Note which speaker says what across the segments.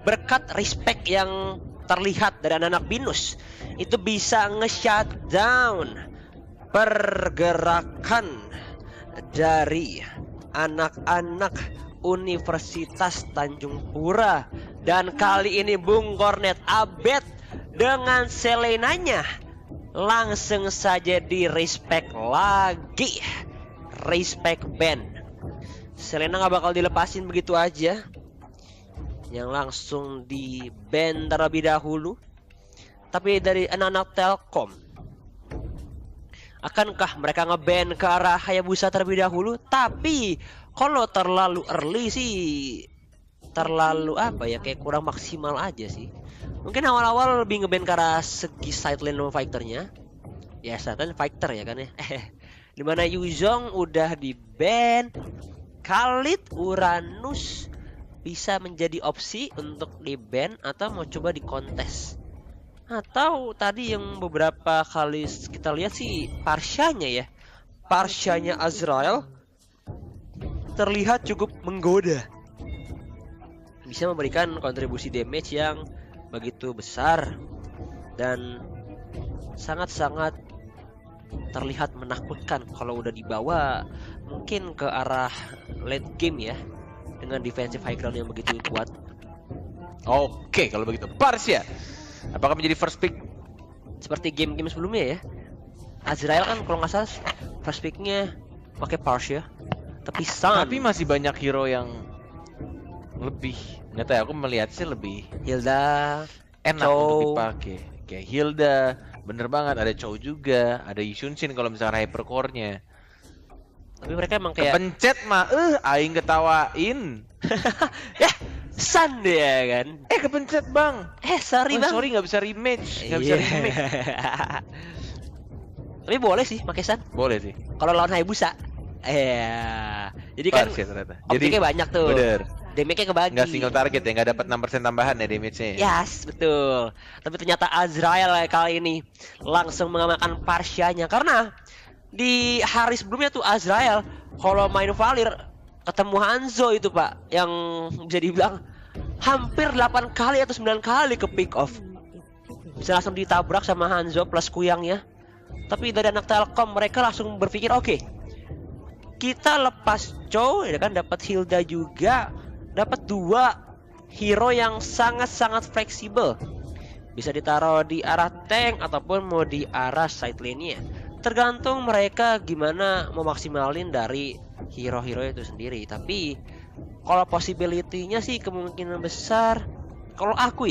Speaker 1: berkat respect yang terlihat dari anak-anak BINUS itu bisa nge-shutdown pergerakan dari anak-anak Universitas Tanjung Pura. Dan kali ini Bung Kornet Abed dengan Selenanya langsung saja di respect lagi. Respect ban. Selena gak bakal dilepasin begitu aja. Yang langsung di ban terlebih dahulu. Tapi dari anak-anak Telkom, akankah mereka nge-ban ke arah Hayabusa terlebih dahulu? Tapi kalau terlalu early sih, terlalu kayak kurang maksimal aja sih. Mungkin awal-awal lebih nge-ban ke arah segi side lane fighternya. Ya side fighter ya kan ya. Dimana Yuzong udah di-ban, Khalid Uranus bisa menjadi opsi untuk di-ban atau mau coba di kontes. Atau tadi yang beberapa kali kita lihat sih Parsyanya Azrael terlihat cukup menggoda. Bisa memberikan kontribusi damage yang begitu besar dan sangat-sangat terlihat menakutkan kalau udah dibawa mungkin ke arah late game ya, dengan defensive high ground yang begitu kuat.
Speaker 2: Oke, kalau begitu Parsya apakah menjadi first pick
Speaker 1: seperti game-game sebelumnya ya? Azrael kan kalau nggak salah first picknya pakai Parsya, tapi
Speaker 2: masih banyak hero yang lebih, nggak tahu, aku melihat sih lebih
Speaker 1: Hilda
Speaker 2: enak untuk dipakai. Kayak Hilda, bener banget, ada Chow juga, ada Yishunshin kalau misalnya hypercore-nya.
Speaker 1: Tapi mereka emang kayak
Speaker 2: kepencet mah, aing ketawain.
Speaker 1: ya, San dia kan.
Speaker 2: Kepencet bang.
Speaker 1: Sorry bang.
Speaker 2: Sorry nggak bisa rematch, nggak bisa remake.
Speaker 1: Tapi boleh sih pakai San.
Speaker 2: Boleh sih.
Speaker 1: Kalau lawan Hayabusa. Jadi kan objeknya banyak tuh.
Speaker 2: Bener.
Speaker 1: Damage-nya kebagi.
Speaker 2: Nggak single target ya, nggak dapat 6% tambahan ya damage-nya.
Speaker 1: Yes, betul. Tapi ternyata Azrael kali ini langsung mengamankan Parsyanya. Karena di hari sebelumnya tuh Azrael kalau main Valir ketemu Hanzo itu pak, yang bisa dibilang hampir 8 kali atau 9 kali ke pick off. Bisa langsung ditabrak sama Hanzo plus kuyangnya. Tapi dari anak Telkom mereka langsung berpikir oke, kita lepas Chow ya kan, dapat Hilda juga, dapat 2 hero yang sangat-sangat fleksibel. Bisa ditaruh di arah tank ataupun mau di arah side lane-nya. Tergantung mereka gimana memaksimalin dari hero-hero itu sendiri. Tapi kalau possibility-nya sih kemungkinan besar, kalau aku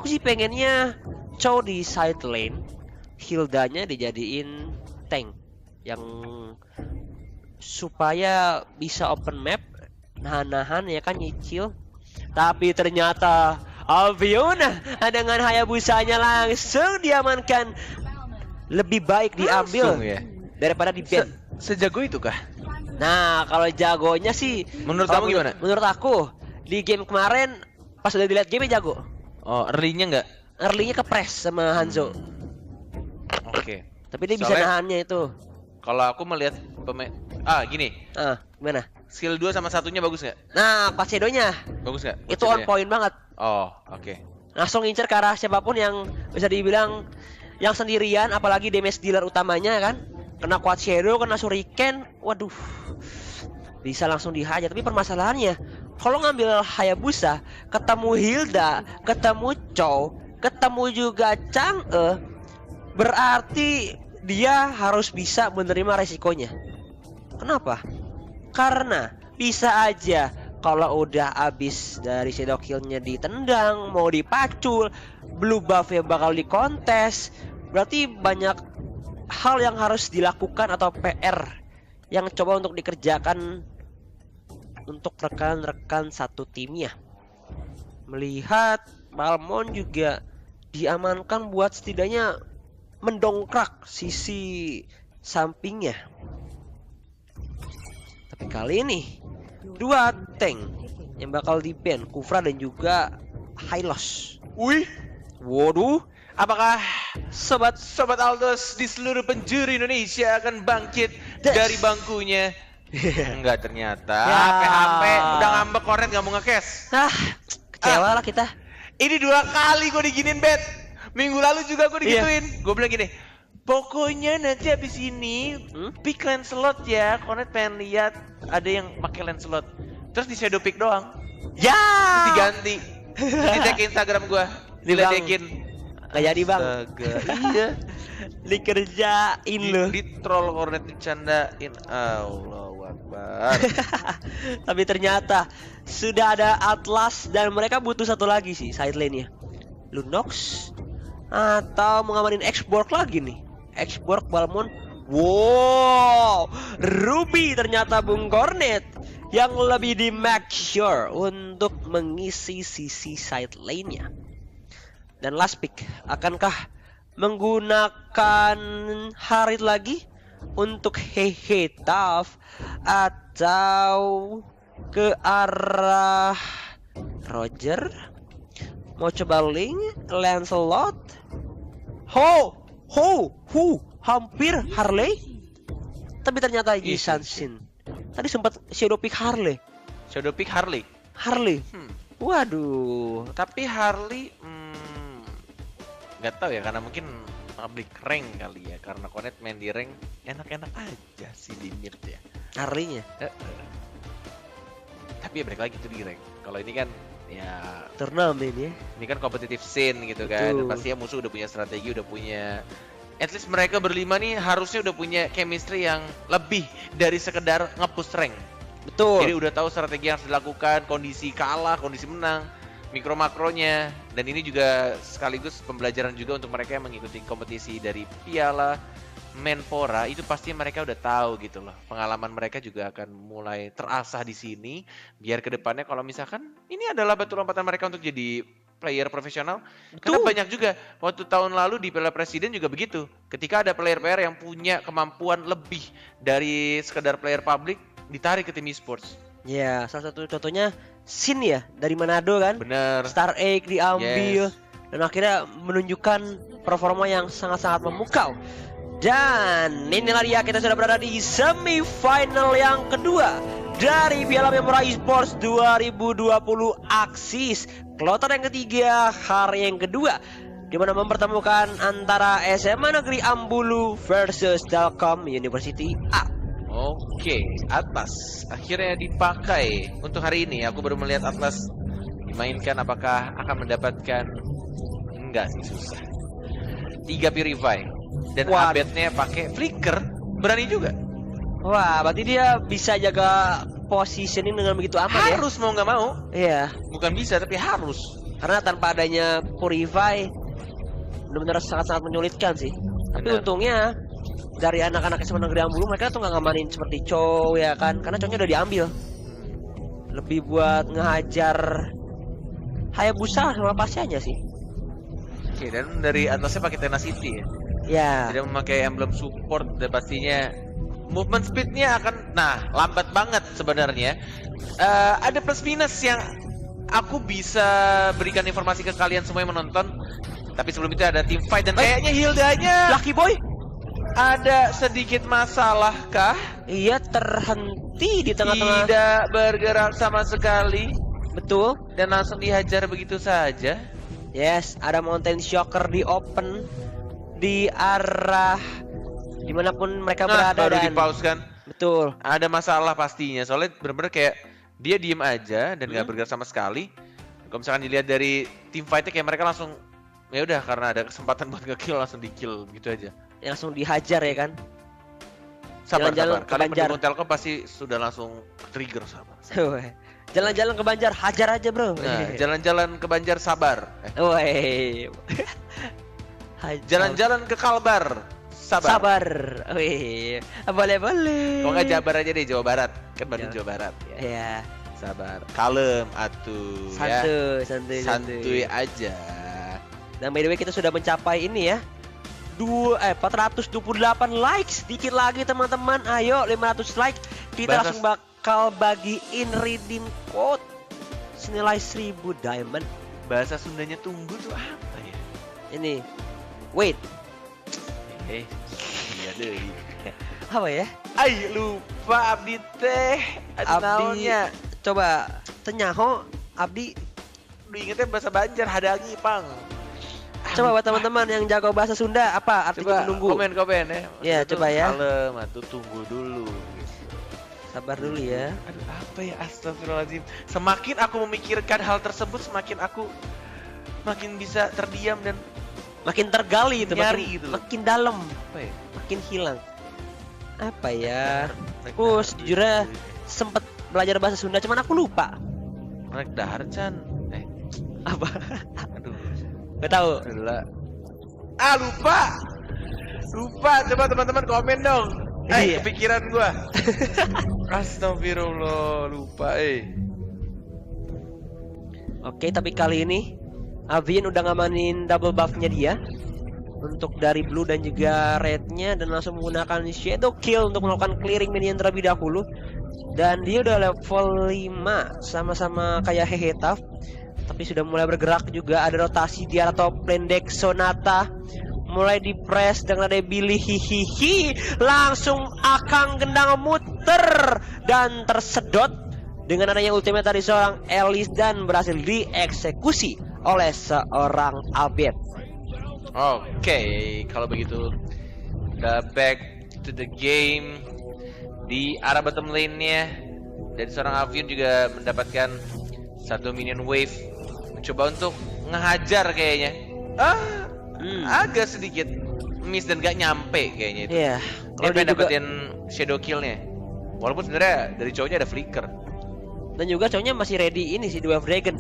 Speaker 1: sih pengennya Chow di side lane, Hildanya dijadiin tank yang supaya bisa open map, nahan-nahan ya kan, nyicil. Tapi ternyata Albiona dengan Hayabusanya langsung diamankan. Lebih baik diambil daripada di ban.
Speaker 2: Sejago itu kah?
Speaker 1: Nah, kalau jagonya sih
Speaker 2: menurut kamu gimana?
Speaker 1: Menurut aku di game kemarin pas udah dilihat game jago.
Speaker 2: Oh, early-nya enggak?
Speaker 1: Early-nya kepres sama Hanzo.
Speaker 2: Oke.
Speaker 1: Tapi dia bisa nahannya itu.
Speaker 2: Kalau aku melihat gini.
Speaker 1: Gimana?
Speaker 2: Skill 2 sama satunya bagus nggak?
Speaker 1: Nah, Kwachedo-nya
Speaker 2: bagus nggak?
Speaker 1: Itu on point banget.
Speaker 2: Oh, oke.
Speaker 1: Langsung ngincer ke arah siapapun yang bisa dibilang yang sendirian, apalagi damage dealer utamanya kan. Kena Kwachedo, kena Shuriken, waduh, bisa langsung dihajar. Tapi permasalahannya, kalau ngambil Hayabusa, ketemu Hilda, ketemu Chow, ketemu juga Chang'e, berarti dia harus bisa menerima resikonya. Kenapa? Karena bisa aja kalau udah abis dari shadow kill-nya ditendang, mau dipacul, blue buff-nya bakal dikontes. Berarti banyak hal yang harus dilakukan atau PR yang coba untuk dikerjakan untuk rekan-rekan satu timnya. Melihat Balmond juga diamankan buat setidaknya mendongkrak sisi sampingnya. Tapi kali ini 2 tank yang bakal di-ban, Kufra dan juga Hylos.
Speaker 2: Wih,
Speaker 1: waduh,
Speaker 2: apakah sobat Aldos di seluruh penjuru Indonesia akan bangkit dari bangkunya? Enggak ternyata. HP udah ngambek, Kornet nggak mau nge-cash.
Speaker 1: Kecewa lah kita.
Speaker 2: Ini 2 kali gue diginin bet. Minggu lalu juga gue digituin. Gue bilang gini, pokoknya nanti abis ini pick Lancelot ya. Konet pengen lihat ada yang pakai Lancelot. Terus di shadow pick doang.
Speaker 1: Ya.
Speaker 2: Terus diganti. Terus di tag Instagram gue. Diledekin.
Speaker 1: Gak jadi bang.
Speaker 2: Astaga. Iya.
Speaker 1: Dikerjain loh.
Speaker 2: Di troll Hornet dicandain. Allahu Akbar.
Speaker 1: Tapi ternyata sudah ada Atlas dan mereka butuh satu lagi sih side lane-nya. Lunox atau mengamanin X-Borg lagi nih. X-Borg Balmond. Wow, Ruby ternyata Bung Cornet yang lebih di make sure untuk mengisi sisi side lane-nya. Dan last pick, akankah menggunakan Harit lagi untuk Hehe Tough atau ke arah Roger? Mau coba Link, Lancelot, hampir Harley, tapi ternyata Yi Shin. Tadi sempat shadow pick Harley. Waduh.
Speaker 2: Tapi Harley nggak tahu ya, karena mungkin public rank kali ya, karena Konet main di rank enak-enak aja sih di mid ya
Speaker 1: Harley-nya.
Speaker 2: Tapi ya balik lagi tuh di rank. Kalau ini kan ya
Speaker 1: turnamen ya.
Speaker 2: Ini kan competitive scene gitu kan. Dan
Speaker 1: Betul.
Speaker 2: pastinya musuh udah punya strategi, udah punya, at least mereka berlima nih harusnya udah punya chemistry yang lebih dari sekedar nge-push rank.
Speaker 1: Betul.
Speaker 2: Jadi udah tahu strategi yang harus dilakukan, kondisi kalah, kondisi menang, mikro makronya. Dan ini juga sekaligus pembelajaran juga untuk mereka yang mengikuti kompetisi dari Piala Menpora. Itu pasti mereka udah tahu gitu loh. Pengalaman mereka juga akan mulai terasah di sini, biar kedepannya kalau misalkan ini adalah batu lompatan mereka untuk jadi player profesional. Karena banyak juga waktu tahun lalu di Piala Presiden juga begitu. Ketika ada player-player yang punya kemampuan lebih dari sekedar player public, ditarik ke tim esports.
Speaker 1: Ya, salah satu contohnya Sin ya, dari Manado kan.
Speaker 2: Bener.
Speaker 1: Star Egg diambil.
Speaker 2: Yes.
Speaker 1: Dan akhirnya menunjukkan performa yang sangat-sangat memukau. Dan inilah dia, kita sudah berada di semifinal yang kedua dari Piala Menpora Esports 2020 Axis. Kloter yang ketiga, hari yang kedua, di mana mempertemukan antara SMA Negeri Ambulu versus Telkom University A.
Speaker 2: Oke, Atlas akhirnya dipakai untuk hari ini. Aku baru melihat Atlas dimainkan, apakah akan mendapatkan? Enggak sih, susah. 3 Purify dan abetnya pakai Flicker, berani juga.
Speaker 1: Wah, berarti dia bisa jaga positioning dengan begitu aman ya?
Speaker 2: Harus mau nggak mau.
Speaker 1: Iya,
Speaker 2: Bukan bisa, tapi harus.
Speaker 1: karena tanpa adanya Purify benar-benar sangat-sangat menyulitkan sih. Tapi
Speaker 2: Benar.
Speaker 1: untungnya dari anak-anak SMA Negeri Ambulu mereka tuh nggak ngamanin seperti Chow ya kan, karena Chow-nya udah diambil. Lebih buat ngehajar Hayabusa sama Pasianya sih.
Speaker 2: Oke, dan dari Atlasnya pakai Tenacity ya.
Speaker 1: Ya.
Speaker 2: Tidak memakai emblem support, dan pastinya movement speednya akan, lambat banget sebenarnya. Ada plus minus yang aku bisa berikan informasi ke kalian semua yang menonton. Tapi sebelum itu ada team fight dan kayaknya Hildanya
Speaker 1: Lucky Boy
Speaker 2: ada sedikit masalah kah?
Speaker 1: iya terhenti di tengah-tengah.
Speaker 2: Tidak bergerak sama sekali
Speaker 1: Betul.
Speaker 2: dan langsung dihajar begitu saja.
Speaker 1: Yes, ada Mountain Shocker di open di arah dimanapun mereka berada
Speaker 2: Baru
Speaker 1: dan
Speaker 2: di-pause kan.
Speaker 1: betul.
Speaker 2: Ada masalah pastinya, soalnya bener-bener kayak dia diem aja dan nggak bergerak sama sekali. Kalau misalkan dilihat dari team fight-nya, kayak mereka langsung, ya udah karena ada kesempatan buat nge-kill langsung di-kill gitu aja.
Speaker 1: Langsung dihajar ya kan.
Speaker 2: Sabar,
Speaker 1: Jalan-jalan
Speaker 2: sabar.
Speaker 1: ke
Speaker 2: Kalian
Speaker 1: Banjar.
Speaker 2: pendukung Telkom pasti sudah langsung trigger, sabar.
Speaker 1: Jalan-jalan ke Banjar, hajar aja bro.
Speaker 2: Nah, jalan-jalan ke Banjar sabar.
Speaker 1: Woi.
Speaker 2: Jalan-jalan ke Kalbar sabar.
Speaker 1: Sabar. Wih, boleh.
Speaker 2: Kok nggak Jabar aja deh, Jawa Barat. Kan Bandung
Speaker 1: Ya.
Speaker 2: Jawa Barat.
Speaker 1: Ya.
Speaker 2: Sabar. Kalem atuh ya. Santuy aja.
Speaker 1: Dan by the way kita sudah mencapai ini ya. 428 likes, dikit lagi teman-teman. Ayo 500 like. Kita langsung bakal bagiin redeem code senilai 1000 diamond.
Speaker 2: Bahasa Sundanya tunggu tuh apa ya?
Speaker 1: Ini. Wait.
Speaker 2: Iya deh.
Speaker 1: Apa ya?
Speaker 2: Ay, lupa abdi teh.
Speaker 1: Abdi. Coba tenyaho abdi
Speaker 2: Aduh, ingetnya bahasa Banjar, hadangi pang.
Speaker 1: Coba buat teman-teman yang jago bahasa Sunda, apa artinya
Speaker 2: Coba
Speaker 1: menunggu?
Speaker 2: komen ya.
Speaker 1: Ya,
Speaker 2: Maksudnya
Speaker 1: coba
Speaker 2: tuh,
Speaker 1: ya.
Speaker 2: Kalem, atuh tunggu dulu.
Speaker 1: Sabar dulu ya.
Speaker 2: Aduh, apa ya, astagfirullahaladzim. Semakin aku memikirkan hal tersebut, semakin aku makin bisa terdiam dan
Speaker 1: Makin tergali itu,
Speaker 2: Nyari
Speaker 1: makin,
Speaker 2: gitu.
Speaker 1: makin dalam,
Speaker 2: apa ya?
Speaker 1: makin hilang. Apa ya?
Speaker 2: Naik
Speaker 1: Aku
Speaker 2: dahar
Speaker 1: sejujurnya
Speaker 2: dulu.
Speaker 1: sempet belajar bahasa Sunda, cuman aku lupa.
Speaker 2: Naik dahar, Chan.
Speaker 1: Apa?
Speaker 2: Aduh.
Speaker 1: Gak tahu.
Speaker 2: Adalah lupa. Coba teman-teman komen dong.
Speaker 1: Iya.
Speaker 2: Kepikiran gua. Astagfirullah, lupa.
Speaker 1: Oke, tapi kali ini Avian udah ngamanin double buff-nya dia untuk dari blue dan juga rednya, dan langsung menggunakan shadow kill untuk melakukan clearing minion terlebih dahulu. Dan dia udah level 5 sama-sama kayak Hehetaf, tapi sudah mulai bergerak juga. Ada rotasi di arah top lane deck. Sonata mulai di press dengan ada Billy, hihihi, langsung Akang gendang muter dan tersedot dengan adanya ultimate dari seorang Elis dan berhasil dieksekusi oleh seorang Abed.
Speaker 2: Oke, kalau begitu kita back to the game. Di arah bottom lane-nya dari seorang Avian juga mendapatkan satu minion wave, mencoba untuk ngehajar kayaknya. Agak sedikit miss dan gak nyampe kayaknya itu.
Speaker 1: Iya,
Speaker 2: Dia
Speaker 1: kalau
Speaker 2: pengen
Speaker 1: dia juga,
Speaker 2: dapetin shadow kill-nya. Walaupun sebenarnya dari cowoknya ada flicker.
Speaker 1: dan juga cowoknya masih ready ini sih, Dwarf Dragon.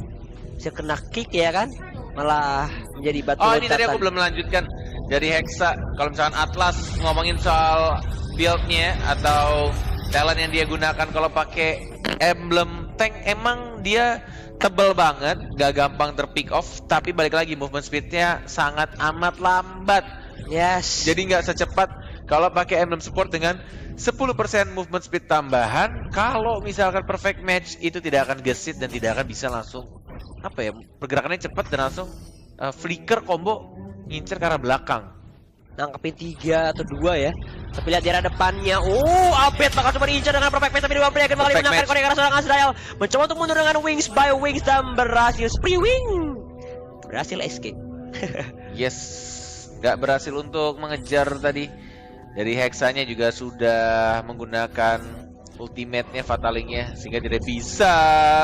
Speaker 1: Bisa kena kick ya kan, malah menjadi batu
Speaker 2: Oh, ini tadi
Speaker 1: loncatan.
Speaker 2: aku belum melanjutkan dari Hexa. Kalau misalkan Atlas ngomongin soal build-nya atau talent yang dia gunakan kalau pakai emblem tank, emang dia tebel banget, gak gampang terpick off, tapi balik lagi movement speed-nya sangat amat lambat.
Speaker 1: Yes.
Speaker 2: Jadi nggak secepat kalau pakai emblem support dengan 10% movement speed tambahan. Kalau misalkan perfect match itu tidak akan gesit dan tidak akan bisa langsung apa ya, pergerakannya cepat dan langsung flicker combo ngincer ke arah belakang.
Speaker 1: Nangkepin 3 atau 2 ya. Tapi lihat di arah depannya. Abed bakal coba diincar dengan perfect match, tapi Dwarf Dragon bakal
Speaker 2: Perfect
Speaker 1: digunakan
Speaker 2: match.
Speaker 1: oleh seorang Azrael. Mencoba untuk mundur dengan wings by wings dan berhasil spree wing. Berhasil escape.
Speaker 2: Yes, nggak berhasil untuk mengejar tadi. Dari Hexanya juga sudah menggunakan ultimate-nya, fatalingnya, sehingga tidak bisa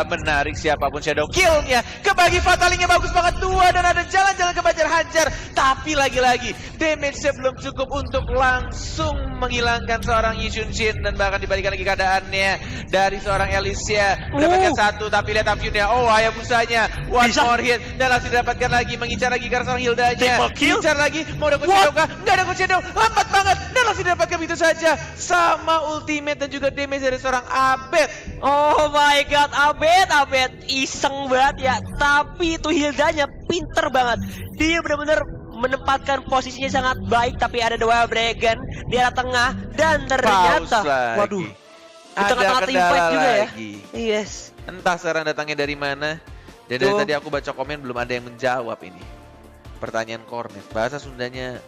Speaker 2: menarik siapapun shadow kill-nya. Kebagi fatalingnya bagus banget, 2, dan ada jalan-jalan ke Banjar Hajar. Tapi lagi-lagi damage-nya belum cukup untuk langsung menghilangkan seorang Yi Xunshin, dan bahkan dibalikan lagi keadaannya dari seorang Elysia. Mendapatkan 1, tapi lihat Avian-nya. Oh, Hayabusanya, one
Speaker 1: Bisa.
Speaker 2: more hit, dan langsung didapatkan lagi, mengincar lagi karena seorang Hildanya.
Speaker 1: Triple kill?
Speaker 2: Incar lagi, mau ada shadow kah? Nggak ada shadow, lambat banget, dan langsung didapatkan begitu saja. Sama ultimate dan juga damage dari seorang Abed.
Speaker 1: Oh my god, Abed iseng banget ya. Tapi itu Hildanya pinter banget. Dia benar-benar menempatkan posisinya sangat baik, tapi ada Dwarf Dragon di arah tengah, dan ternyata
Speaker 2: Pause lagi.
Speaker 1: waduh, di
Speaker 2: Ada
Speaker 1: tengah-tengah
Speaker 2: kendala
Speaker 1: teamfight juga ya.
Speaker 2: lagi.
Speaker 1: Yes.
Speaker 2: Entah sekarang datangnya dari mana. Dan dari
Speaker 1: Tuh.
Speaker 2: tadi aku baca komen belum ada yang menjawab ini. Pertanyaan Kornet, bahasa Sundanya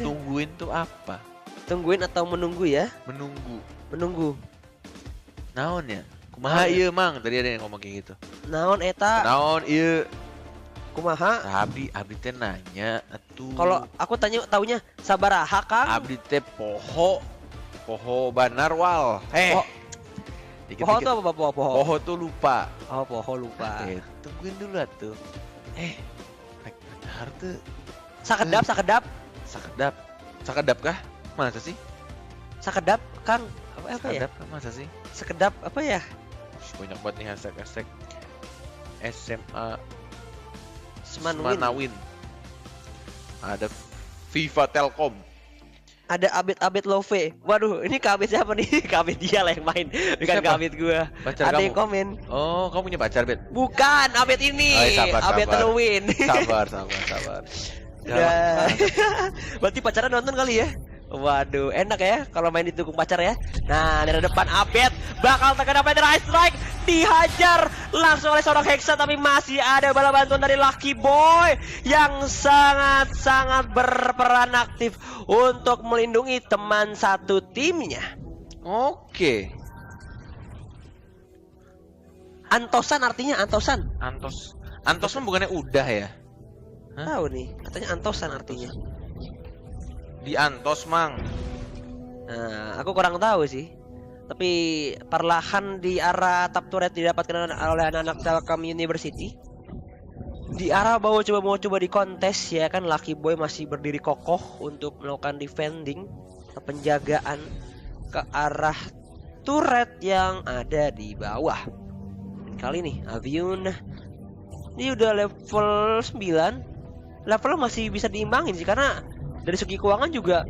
Speaker 2: tungguin tuh apa?
Speaker 1: Tungguin atau menunggu ya?
Speaker 2: Menunggu.
Speaker 1: Menunggu.
Speaker 2: Naon ya? Kumaha ieu mang? Tadi ada yang ngomong kayak gitu.
Speaker 1: Naon eta?
Speaker 2: Naon ieu?
Speaker 1: Kumaha?
Speaker 2: Abdi teh nanya atuh.
Speaker 1: Kalau aku taunya sabaraha Kang.
Speaker 2: Abdi teh poho banarwal.
Speaker 1: Oh,
Speaker 2: Dikit-dikit.
Speaker 1: poho tuh apa poho?
Speaker 2: Poho tuh lupa.
Speaker 1: Oh, poho lupa.
Speaker 2: Tungguin dulu atuh. Rek benar tuh.
Speaker 1: Sakedap.
Speaker 2: Sakedap kah? Masa sih?
Speaker 1: Sakedap Kang. Apa ya?
Speaker 2: Sakedap kah? Masa sih?
Speaker 1: Sekedap apa ya?
Speaker 2: Banyak banget nih hashtag SMA
Speaker 1: Semanwin.
Speaker 2: Semanawin. Ada Viva Telkom.
Speaker 1: Ada Abed Love. Waduh, ini kabit siapa nih? Kabit dia lah yang main, bukan
Speaker 2: Siapa?
Speaker 1: kabit gua.
Speaker 2: Pacar
Speaker 1: Ada
Speaker 2: kamu?
Speaker 1: yang komen.
Speaker 2: Oh, kamu punya pacar, Bet?
Speaker 1: Bukan, Abed ini.
Speaker 2: Oh, sabar.
Speaker 1: Abed Halloween.
Speaker 2: Sabar.
Speaker 1: Ya. Berarti pacaran nonton kali ya? Waduh, enak ya kalau main didukung pacar ya. Nah, dari depan Abed bakal terkena High Strike, dihajar langsung oleh seorang Hexa, tapi masih ada bala bantuan dari Lucky Boy yang sangat-sangat berperan aktif untuk melindungi teman satu timnya.
Speaker 2: Oke.
Speaker 1: Antosan artinya Antosan.
Speaker 2: Antos mah bukannya udah ya?
Speaker 1: Tahu nih, katanya Antosan artinya.
Speaker 2: Di Antos, Mang.
Speaker 1: Nah, aku kurang tahu sih. Tapi perlahan di arah top turret didapatkan oleh anak-anak Telkom University. Di arah mau coba di kontes ya kan, Lucky Boy masih berdiri kokoh untuk melakukan defending, penjagaan ke arah turret yang ada di bawah. Dan kali nih Avion ini udah level 9. Level masih bisa diimbangin sih karena dari segi keuangan juga.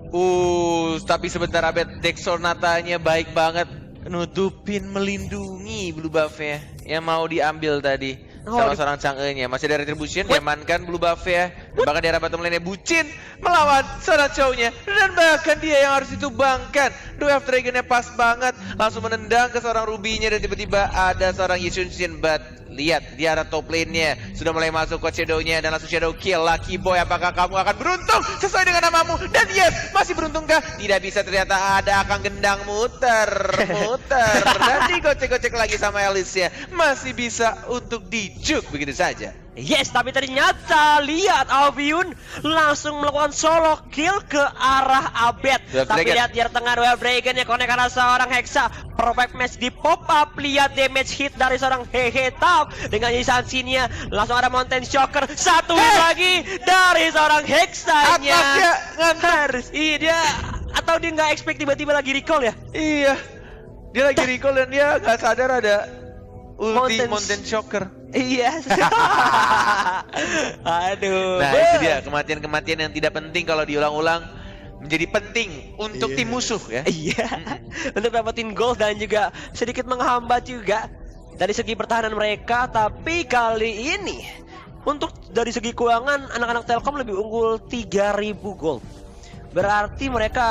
Speaker 2: Tapi sebentar Abed, deck Sonatanya baik banget, nutupin, melindungi blue buff-nya yang mau diambil tadi sama seorang Chang'e-nya. Masih ada retribution, diamankan blue buff-nya. Dan bahkan di arah bottom lane-nya Bucin melawan seorang Chow-nya, dan bahkan dia yang harus ditumbangkan. Dwarf Dragon-nya pas banget, langsung menendang ke seorang Ruby-nya, dan tiba-tiba ada seorang Yishunshin. But lihat di arah top lane-nya sudah mulai masuk ke Shadow-nya dan langsung Shadow kill. Lucky Boy, apakah kamu akan beruntung sesuai dengan namamu? Dan yes, masih beruntungkah? Tidak bisa, ternyata ada Akang Gendang muter dan digocek-gocek lagi sama Alicia. Masih bisa untuk dijuk begitu saja.
Speaker 1: Yes, tapi ternyata lihat Avion langsung melakukan solo kill ke arah Abed. Tapi lihat di tengah Dwarf Dragon-nya connect karena seorang Hexa. Perfect match di pop up. Lihat damage hit dari seorang Hehe Tap dengan Yishunshin-nya. Langsung ada Mountain Shocker. Satu lagi dari seorang Hexa-nya.
Speaker 2: Atasnya ngantar.
Speaker 1: Iya dia, atau dia nggak expect tiba-tiba lagi recall ya?
Speaker 2: Iya, dia lagi recall dan dia nggak sadar ada ulti Mountain Shocker.
Speaker 1: Iya. Aduh.
Speaker 2: Nah itu dia, kematian-kematian yang tidak penting kalau diulang-ulang menjadi penting untuk tim musuh ya.
Speaker 1: Iya. Untuk dapetin gold dan juga sedikit menghambat juga dari segi pertahanan mereka. Tapi kali ini untuk dari segi keuangan anak-anak Telkom lebih unggul 3000 gold. Berarti mereka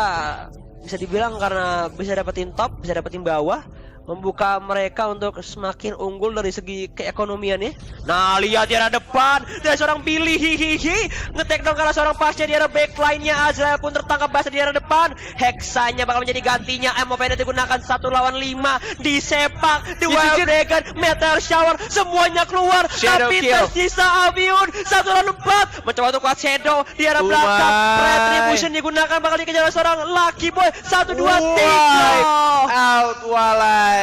Speaker 1: bisa dibilang karena bisa dapetin top, bisa dapetin bawah, membuka mereka untuk semakin unggul dari segi keekonomiannya. Nah lihat di arah depan dari seorang Billy, hihihi, ngetek dong karena seorang pasnya di arah backline-nya. Azrael pun tertangkap basah di arah depan. Hexanya bakal menjadi gantinya. Ammo pendek digunakan 1 lawan 5, disepak, di Wild Dragon, Meteor Shower, semuanya keluar.
Speaker 2: Shadow
Speaker 1: tapi
Speaker 2: kill.
Speaker 1: tersisa Avion 1 lawan 4, mencoba untuk kuat Shadow di arah belakang. Retribution digunakan, bakal dikejar oleh seorang Lucky Boy. 1, 2, 3
Speaker 2: out walai.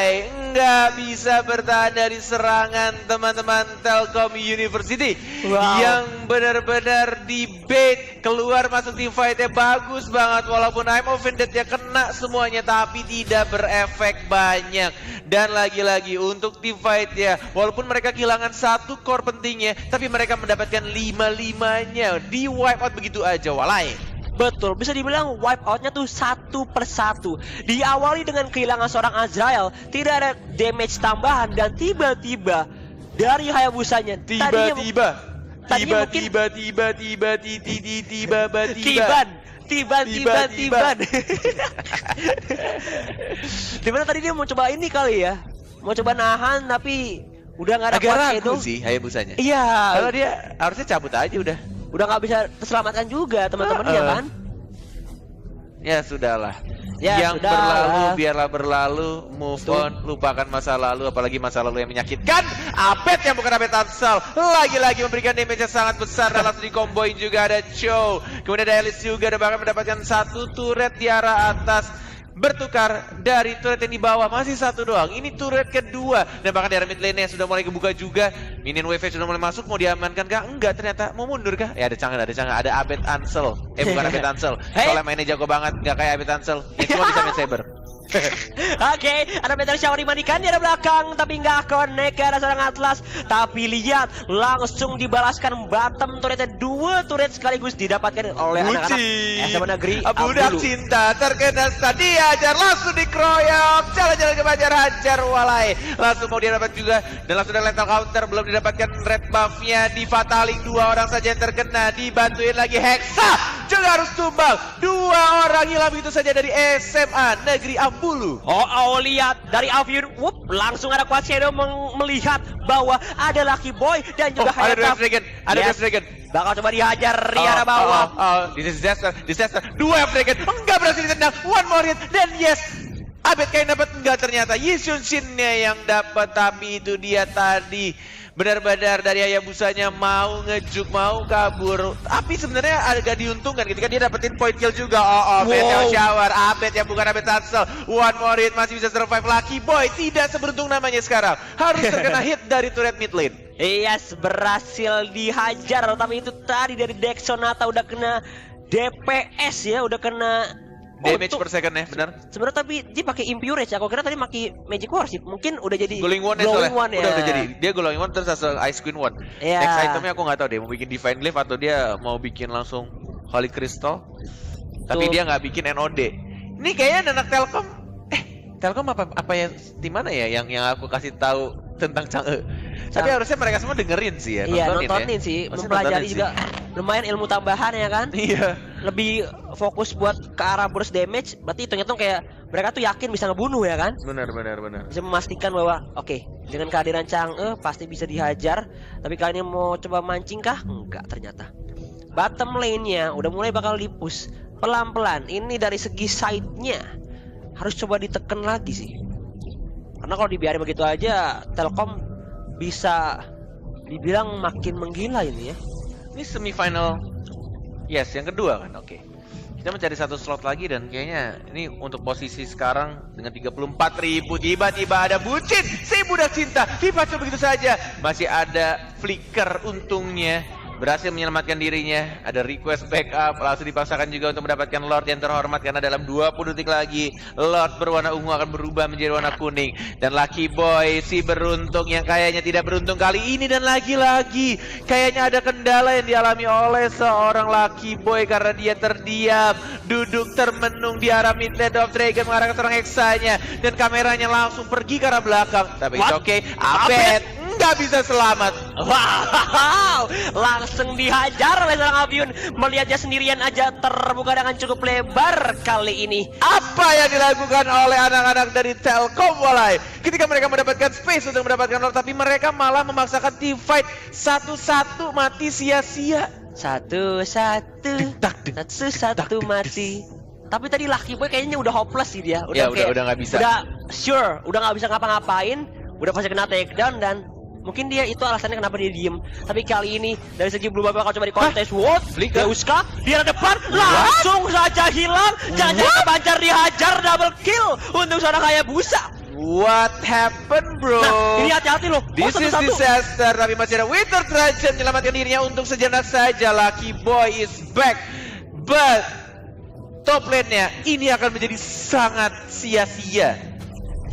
Speaker 2: Nggak bisa bertahan dari serangan teman-teman Telkom University. Yang benar-benar di bait, keluar masuk team fight-nya bagus banget. Walaupun I'm offended ya kena semuanya, tapi tidak berefek banyak. Dan lagi-lagi untuk team fight ya, walaupun mereka kehilangan 1 core pentingnya, tapi mereka mendapatkan 5-5-nya. Di wipe out begitu aja walai.
Speaker 1: Betul, bisa dibilang wipe out-nya tuh 1 per 1. Diawali dengan kehilangan seorang Azrael, tidak ada damage tambahan, dan tiba-tiba dari Hayabusanya
Speaker 2: tiba-tiba
Speaker 1: dimana tadi dia mau coba ini kali ya, mau coba nahan tapi udah nggak ada
Speaker 2: agak
Speaker 1: kuat
Speaker 2: ragu sih Hayabusanya.
Speaker 1: Iya,
Speaker 2: kalau dia harusnya cabut aja udah
Speaker 1: nggak bisa terselamatkan juga teman-temannya kan.
Speaker 2: Ya sudahlah.
Speaker 1: Ya,
Speaker 2: yang
Speaker 1: sudah.
Speaker 2: berlalu biarlah berlalu, move on, lupakan masa lalu, apalagi masa lalu yang menyakitkan. Abed yang bukan Abed Tansel lagi-lagi memberikan damage yang sangat besar dan langsung dikomboin juga ada Chow. Kemudian ada Alice juga, dan bahkan mendapatkan 1 turret di arah atas. Bertukar dari turret yang di bawah, masih 1 doang. Ini turret kedua, dan bahkan di arah mid lane-nya sudah mulai kebuka juga. Minion wave sudah mulai masuk, mau diamankan kah? Enggak, ternyata mau mundur kah? Ya ada Chang'e, ada Abed Tansel. Bukan Abed Tansel. Soalnya mainnya jago banget, nggak kayak Abed Tansel. Yang cuma bisa main saber.
Speaker 1: Oke, ada Meteor Shower dimandikan di arah belakang, tapi nggak connect ke arah seorang Atlas. Tapi lihat, langsung dibalaskan bottom turretnya. 2 turret sekaligus didapatkan oleh anak-anak SMA Negeri
Speaker 2: Budak cinta terkena tadi ajar, langsung dikeroyok. Jalan-jalan ke Banjar, hajar walai. Langsung mau dia dapat juga, dan langsung ada lethal counter. Belum didapatkan red buff-nya, di fataling 2 orang saja yang terkena. Dibantuin lagi Hexa, juga harus tumbang. 2 orang hilang begitu saja dari SMA Negeri Ambulu.
Speaker 1: Lihat dari Avion, langsung ada Quad Shadow melihat bahwa ada Lucky Boy dan juga
Speaker 2: ada Dwarf Dragon,
Speaker 1: bakal coba dihajar di arah bawah.
Speaker 2: Disaster. Dwarf Dragon enggak berhasil ditendang. One more hit, dan yes, Abed kayak dapat, enggak, ternyata Yishunshin-nya yang dapat. Tapi itu dia tadi benar-benar dari Hayabusanya mau ngejuk, mau kabur. Tapi sebenarnya agak diuntungkan ketika dia dapetin point kill juga. Meteor Shower, Abed yang bukan Abed Tatsel. One more hit masih bisa survive. Lucky Boy tidak seberuntung namanya sekarang. Harus terkena hit dari turret mid lane.
Speaker 1: Yes, berhasil dihajar. Tapi itu tadi dari Dexonata udah kena DPS ya, udah kena
Speaker 2: damage per second ya, benar.
Speaker 1: Sebenarnya tapi dia pakai Impurage ya. Aku kira tadi pakai Magic Worship. Mungkin udah jadi
Speaker 2: Glowing One ya soalnya. Udah jadi. Dia Glowing One terus asal Ice Queen One. Next itemnya aku nggak tahu deh mau bikin Divine Glaive atau dia mau bikin langsung Holy Crystal. Tapi dia nggak bikin NOD. Ini kayaknya anak Telkom. Telkom apa ya di mana ya yang aku kasih tahu tentang Chang'e. Tapi harusnya mereka semua dengerin sih ya,
Speaker 1: nontonin sih, mempelajari juga lumayan ilmu tambahan ya kan.
Speaker 2: Iya.
Speaker 1: Lebih fokus buat ke arah burst damage, berarti hitung-hitung kayak mereka tuh yakin bisa ngebunuh ya kan.
Speaker 2: Benar.
Speaker 1: Bisa memastikan bahwa oke, dengan kehadiran Chang'e pasti bisa dihajar. Tapi kali ini mau coba mancing kah? Enggak ternyata. Bottom lane-nya udah mulai bakal di-push pelan-pelan. Ini dari segi side-nya harus coba ditekan lagi sih. Karena kalau dibiarin begitu aja, Telkom bisa dibilang makin menggila ini ya.
Speaker 2: Ini semifinal. Yes, yang kedua kan. Oke. Kita mencari satu slot lagi dan kayaknya ini untuk posisi sekarang dengan 34.000 tiba-tiba ada Bucin si budak cinta dipacul begitu saja. Masih ada Flicker untungnya berhasil menyelamatkan dirinya. Ada request backup, langsung dipaksakan juga untuk mendapatkan Lord yang terhormat karena dalam 20 detik lagi Lord berwarna ungu akan berubah menjadi warna kuning. Dan Lucky Boy si beruntung yang kayaknya tidak beruntung kali ini, dan lagi-lagi kayaknya ada kendala yang dialami oleh seorang Lucky Boy karena dia terdiam, duduk termenung di arah mid lane of Dragon mengarahkan seorang Hexanya dan kameranya langsung pergi ke arah belakang. Tapi it's okay, Abed nggak bisa selamat.
Speaker 1: Wow, langsung dihajar oleh seorang Avion. Melihatnya sendirian aja terbuka dengan cukup lebar kali ini.
Speaker 2: Apa yang dilakukan oleh anak-anak dari Telkom mulai ketika mereka mendapatkan space untuk mendapatkan Lord, tapi mereka malah memaksakan team fight satu-satu mati sia-sia.
Speaker 1: Satu-satu mati. Tapi tadi Lucky Boy kayaknya udah hopeless sih dia.
Speaker 2: Udah nggak bisa.
Speaker 1: Udah sure, udah nggak bisa ngapa-ngapain. Udah pasti kena takedown dan mungkin dia itu alasannya kenapa dia diem. Tapi kali ini dari segi Blue Buff bakal coba di kontes. What? Deuska di arah depan langsung saja hilang. Jangan kebancar dihajar, double kill untuk seorang Hayabusa.
Speaker 2: What happened, bro?
Speaker 1: Nah, ini hati-hati loh.
Speaker 2: This is disaster. Tapi masih ada Winter Trajan menyelamatkan dirinya untuk sejenak saja. Lucky Boy is back, but top lane-nya ini akan menjadi sangat sia-sia.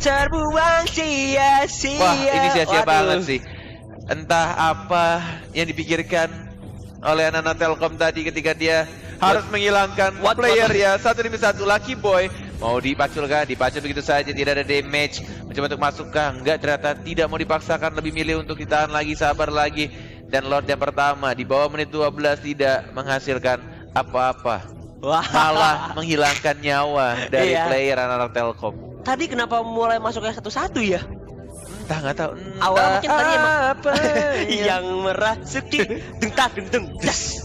Speaker 1: Terbuang sia-sia.
Speaker 2: Wah, ini sia-sia banget sih. Entah apa yang dipikirkan oleh anak-anak Telkom tadi ketika dia harus menghilangkan player ya satu demi satu. Lucky Boy mau dipaculkan, dipacul begitu saja, tidak ada damage. Mencoba untuk masukkan, enggak, ternyata tidak mau dipaksakan, lebih milih untuk ditahan lagi, sabar lagi. Dan Lord yang pertama di bawah menit 12 tidak menghasilkan apa-apa. Malah menghilangkan nyawa dari player anak-anak Telkom.
Speaker 1: Tadi kenapa mulai masuknya satu-satu ya?
Speaker 2: Entah, nggak tahu.
Speaker 1: Awal mungkin tadi emang apa yang merasuki deng. Yes.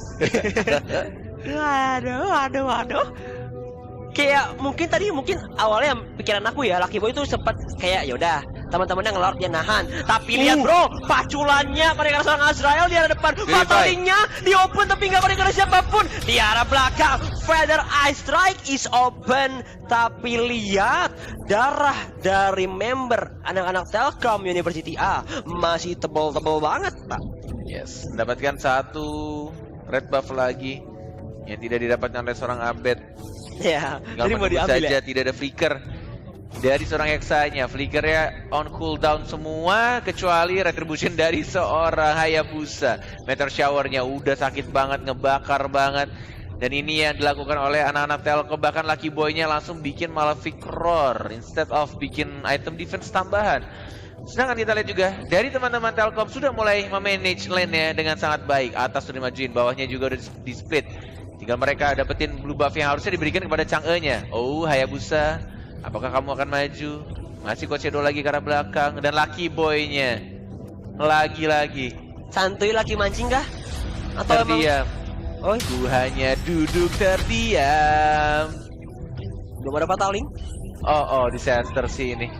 Speaker 1: Waduh. Kayak mungkin awalnya pikiran aku ya, Lucky Boy itu sempat kayak yaudah teman-temannya ngelord dia nahan. Tapi lihat bro, paculannya pada seorang Azrael di arah depan, fatalingnya di open tapi nggak pada siapapun. Di arah belakang, Feather Ice Strike is open. Tapi lihat darah dari member anak-anak Telkom University A masih tebal-tebal banget, Pak.
Speaker 2: Yes, mendapatkan satu red buff lagi yang tidak didapatkan oleh seorang Abed.
Speaker 1: Ya,
Speaker 2: jadi mau diambil saja, tidak ada flicker dari seorang Hexanya. Flickernya on cooldown semua kecuali retribution dari seorang Hayabusa. Meteor Showernya udah sakit banget, ngebakar banget. Dan ini yang dilakukan oleh anak-anak Telkom. Bahkan Lucky Boy-nya langsung bikin Malefic Roar instead of bikin item defense tambahan. Sedangkan kita lihat juga dari teman-teman Telkom sudah mulai memanage lane-nya dengan sangat baik. Atas sudah dimajuin, bawahnya juga udah di split. Tinggal mereka dapetin blue buff yang harusnya diberikan kepada Chang'e-nya. Oh, Hayabusa, apakah kamu akan maju? Masih Coach Shadow lagi ke arah belakang. Dan Lucky Boy-nya lagi-lagi
Speaker 1: santuy lagi mancing kah? Atau
Speaker 2: terdiam? Oh, ku hanya duduk terdiam.
Speaker 1: Belum ada pataling?
Speaker 2: Oh, disaster sih ini.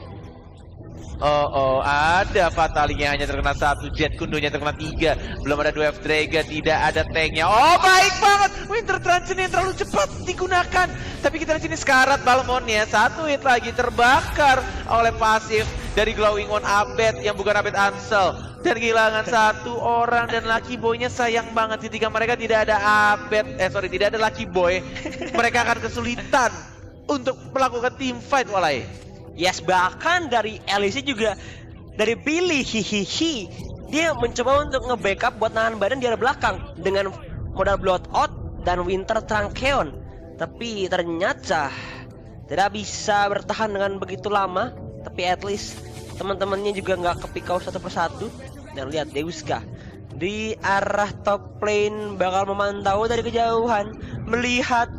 Speaker 2: Oh, ada Fatalinya hanya terkena 1, Jet Kundonya terkena 3, belum ada 2 Dragon, tidak ada tanknya. Oh, baik banget, Winter Transition yang terlalu cepat digunakan. Tapi kita lihat sini sekarat Balmonnya, 1 hit lagi terbakar oleh pasif dari Glowing One Abed yang bukan Abed Ansel. Dan kehilangan 1 orang, dan Lucky Boy-nya sayang banget ketika mereka tidak ada tidak ada Lucky Boy. Mereka akan kesulitan untuk melakukan team fight, Walai.
Speaker 1: Yes, bahkan dari LEC juga, dari Billy hihihi, dia mencoba untuk nge-backup buat nahan badan di arah belakang dengan modal Bloodout dan Winter Trankeon. Tapi ternyata tidak bisa bertahan dengan begitu lama. Tapi at least teman-temannya juga nggak kepikau satu persatu. Dan lihat Deuska di arah top lane bakal memantau dari kejauhan, melihat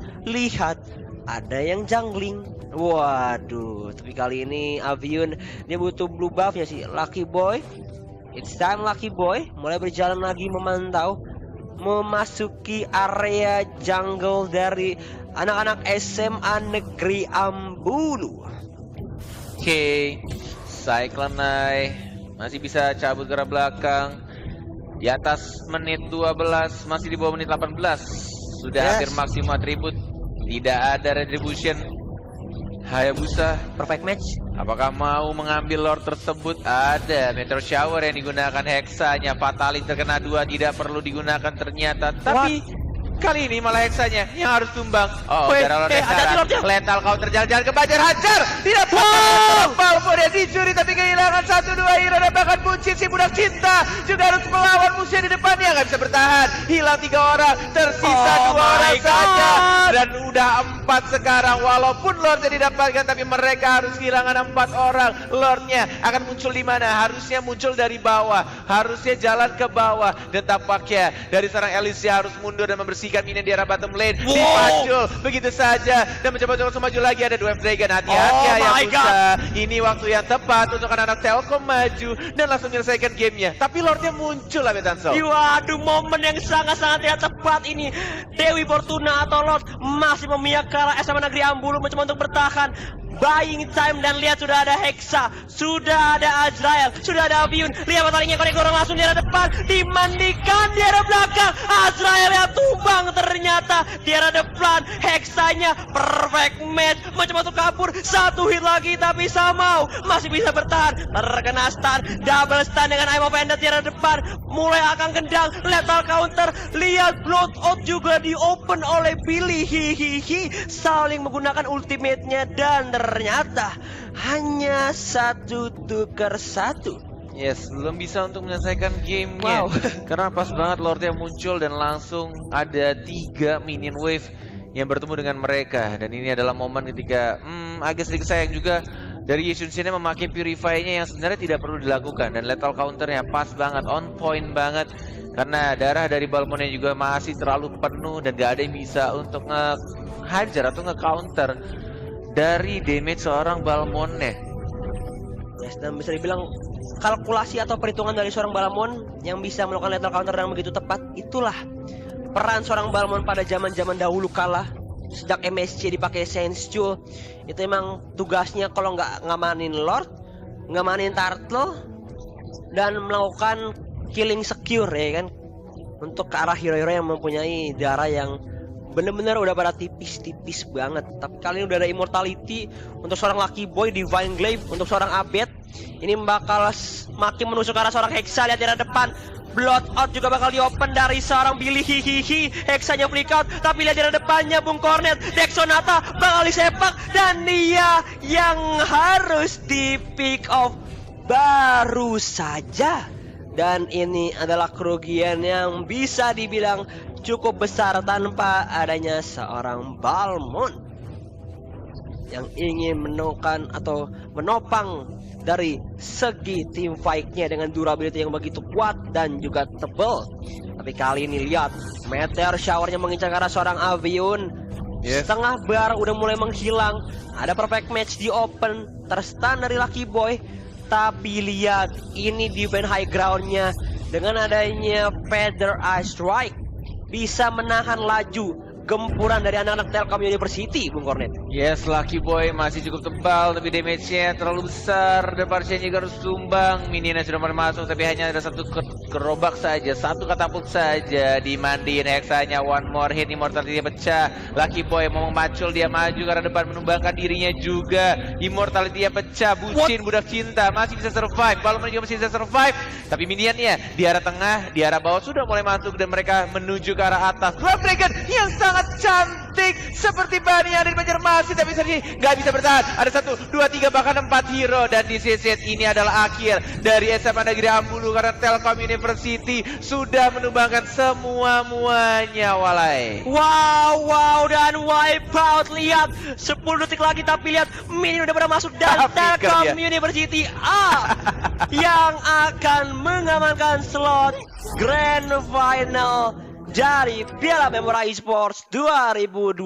Speaker 1: ada yang jungling. Waduh, tapi kali ini Avion dia butuh blue buff-nya sih. Lucky Boy, it's time Lucky Boy mulai berjalan lagi memantau, memasuki area jungle dari anak-anak SMA Negeri Ambulu.
Speaker 2: Oke, Cyclone Eye masih bisa cabut ke arah belakang. Di atas menit 12, masih di bawah menit 18. Sudah hampir maksimum atribut. Tidak ada retribution. Hayabusa
Speaker 1: Perfect match.
Speaker 2: apakah mau mengambil Lord tersebut? Ada Meteor Shower yang digunakan, Hexanya Fatali terkena 2, tidak perlu digunakan ternyata. Tapi kali ini malah Hexanya yang harus tumbang. Oh, darah Lord Lethal counter, jalan-jalan ke Banjar, hajar. Tidak Balmon yang dicuri, tapi kehilangan 1-2 hero. Dan bahkan Buncit si budak cinta juga harus melawan musuhnya di depannya, nggak bisa bertahan. Hilang 3 orang, tersisa 2 orang saja. Dan udah 4 sekarang. Walaupun Lordnya didapatkan, tapi mereka harus kehilangan 4 orang. Lordnya akan muncul di mana? Harusnya muncul dari bawah, harusnya jalan ke bawah. Dan tampaknya dari seorang Elysia harus mundur dan membersihkan minion di arah bottom lane. Dipacul begitu saja dan mencoba untuk maju lagi. Ada 2 Dragon, hati-hati Hayabusa. Ini waktu yang tepat untuk anak-anak Telkom maju dan langsung menyelesaikan gamenya. Tapi Lordnya muncul lah, Betanso.
Speaker 1: Waduh, momen yang sangat-sangat tidak tepat ini. Dewi Fortuna atau Lord masih memihak ke arah SMA Negeri Ambulu, mencoba untuk bertahan. Buying time, dan lihat sudah ada Hexa, sudah ada Azrael, sudah ada Avion. Lihat pertandingan konek orang langsung di arah depan, dimandikan di arah belakang. Azrael yang tumbang ternyata di arah depan. Hexanya perfect match, mencoba untuk kabur, 1 hit lagi tapi somehow masih bisa bertahan. Terkena stun, double stun dengan Eye of Ended di arah depan. Mulai akan gendang, lethal counter. Lihat Bloodout juga di open oleh Billy hihihi, saling menggunakan ultimate-nya, dan ternyata hanya 1 tukar 1.
Speaker 2: Yes, belum bisa untuk menyelesaikan gamenya. Karena pas banget Lordnya muncul dan langsung ada 3 minion wave yang bertemu dengan mereka. Dan ini adalah momen ketika agak sedikit sayang juga dari Yisun Shin memakai Purify-nya yang sebenarnya tidak perlu dilakukan. Dan lethal counternya pas banget, on point banget. Karena darah dari Balmonnya juga masih terlalu penuh dan gak ada yang bisa untuk ngehajar atau nge-counter dari damage seorang Balmonnya.
Speaker 1: Yes, dan bisa dibilang kalkulasi atau perhitungan dari seorang Balmon yang bisa melakukan lethal counter dengan begitu tepat. Itulah peran seorang Balmon pada zaman-zaman dahulu kala. Sejak MSC dipakai Sense Jewel, itu emang tugasnya kalau nggak ngamanin Lord, ngamanin Turtle, dan melakukan killing secure, ya kan, untuk ke arah hero-hero yang mempunyai darah yang bener-bener udah pada tipis-tipis banget. Tapi kali ini udah ada immortality untuk seorang Lucky Boy, Divine Glaive untuk seorang Abed. Ini bakal makin menusuk ke arah seorang Hexa. Lihat di arah depan, Bloodout juga bakal diopen dari seorang Billy hihihi. Hexanya flick out, tapi lihat di arah depannya Bung Cornet, Dexonata bakal disepak, dan dia yang harus di pick off baru saja. Dan ini adalah kerugian yang bisa dibilang cukup besar tanpa adanya seorang Balmon yang ingin menekan atau menopang dari segi team fight-nya dengan durability yang begitu kuat dan juga tebal. Tapi kali ini lihat Meteor Shower-nya mengincar ke arah seorang Avion. Setengah bar udah mulai menghilang. Ada perfect match di open, terstun dari Lucky Boy. Tapi lihat ini defense high ground-nya dengan adanya Feather Eye Strike bisa menahan laju gempuran dari anak-anak Telkom University, Bung Kornet.
Speaker 2: Yes, Lucky Boy masih cukup tebal, tapi damage-nya terlalu besar. Dan Parsian juga harus tumbang. Minionnya sudah mulai masuk, tapi hanya ada satu gerobak saja, satu katapult saja. Dimandiin Hexanya, one more hit, Immortality pecah. Lucky Boy mau memacul, dia maju karena depan menumbangkan dirinya juga. Immortality pecah, bucin, budak cinta, masih bisa survive. Balon juga masih bisa survive. Tapi minionnya di arah tengah, di arah bawah sudah mulai masuk dan mereka menuju ke arah atas. Blood Dragon yang sangat cantik seperti Bunny yang ada di Banjarmasin, tapi Sergi nggak bisa bertahan. Ada 1, 2, 3 bahkan 4 hero, dan di sisi ini adalah akhir dari SMA Negeri Ambulu karena Telkom University sudah menumbangkan semua-muanya, Walai.
Speaker 1: Wow, dan wipe out. Lihat 10 detik lagi, tapi lihat Minion udah pada masuk dan Telkom University yang akan mengamankan slot Grand Final dari Piala Memora Esports 2020.